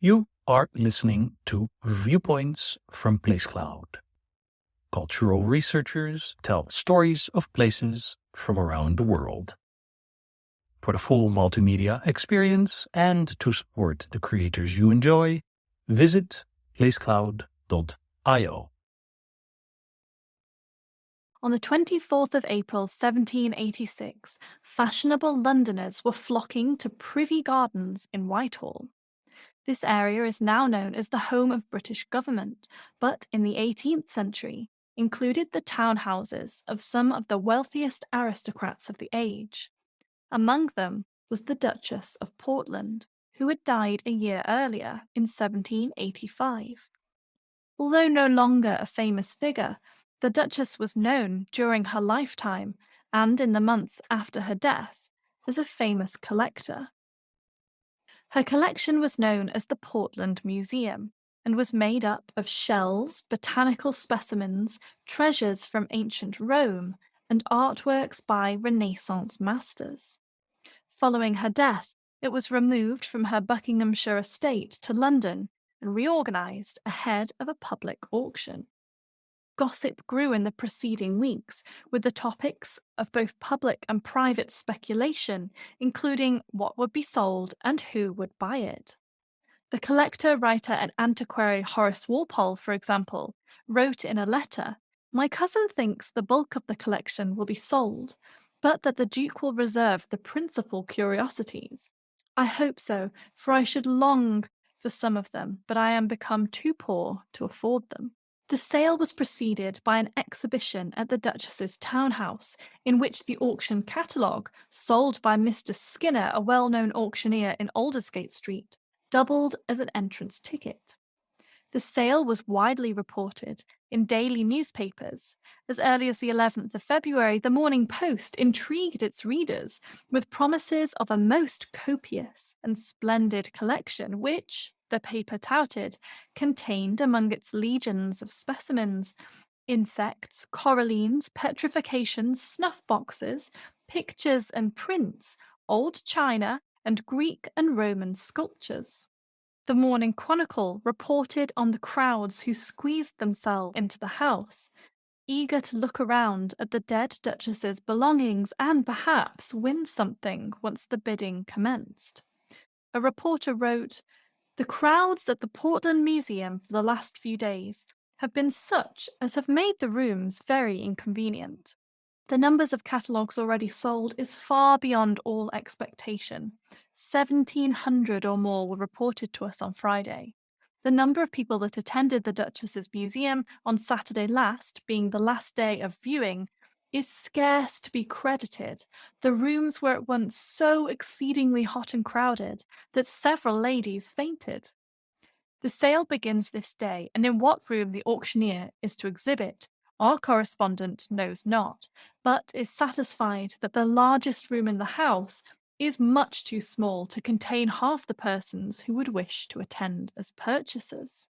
You are listening to Viewpoints from PlaceCloud. Cultural researchers tell stories of places from around the world. For the full multimedia experience and to support the creators you enjoy, visit placecloud.io. On the 24th of April 1786, fashionable Londoners were flocking to Privy Gardens in Whitehall. This area is now known as the home of British government, but in the 18th century included the townhouses of some of the wealthiest aristocrats of the age. Among them was the Duchess of Portland, who had died a year earlier in 1785. Although no longer a famous figure, the Duchess was known during her lifetime and in the months after her death as a famous collector. Her collection was known as the Portland Museum and was made up of shells, botanical specimens, treasures from ancient Rome, and artworks by Renaissance masters. Following her death, it was removed from her Buckinghamshire estate to London and reorganised ahead of a public auction. Gossip grew in the preceding weeks, with the topics of both public and private speculation, including what would be sold and who would buy it. The collector, writer, and antiquary Horace Walpole, for example, wrote in a letter, "My cousin thinks the bulk of the collection will be sold, but that the Duke will reserve the principal curiosities. I hope so, for I should long for some of them, but I am become too poor to afford them." The sale was preceded by an exhibition at the Duchess's townhouse, in which the auction catalogue, sold by Mr. Skinner, a well-known auctioneer in Aldersgate Street, doubled as an entrance ticket. The sale was widely reported in daily newspapers. As early as the 11th of February, the Morning Post intrigued its readers with promises of a most copious and splendid collection, which, the paper touted, contained among its legions of specimens insects, corallines, petrifactions, snuff boxes, pictures and prints, old china, and Greek and Roman sculptures. The Morning Chronicle reported on the crowds who squeezed themselves into the house, eager to look around at the dead Duchess's belongings and perhaps win something once the bidding commenced. A reporter wrote, "The crowds at the Portland Museum for the last few days have been such as have made the rooms very inconvenient. The numbers of catalogues already sold is far beyond all expectation. 1,700 or more were reported to us on Friday. The number of people that attended the Duchess's Museum on Saturday last, being the last day of viewing, is scarce to be credited. The rooms were at once so exceedingly hot and crowded that several ladies fainted." The sale begins this day, and in what room the auctioneer is to exhibit, our correspondent knows not, but is satisfied that the largest room in the house is much too small to contain half the persons who would wish to attend as purchasers.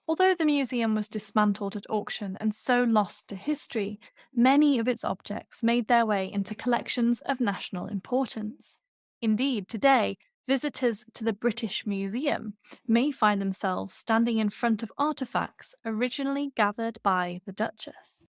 Although the museum was dismantled at auction and so lost to history, many of its objects made their way into collections of national importance. Indeed, today, visitors to the British Museum may find themselves standing in front of artifacts originally gathered by the Duchess.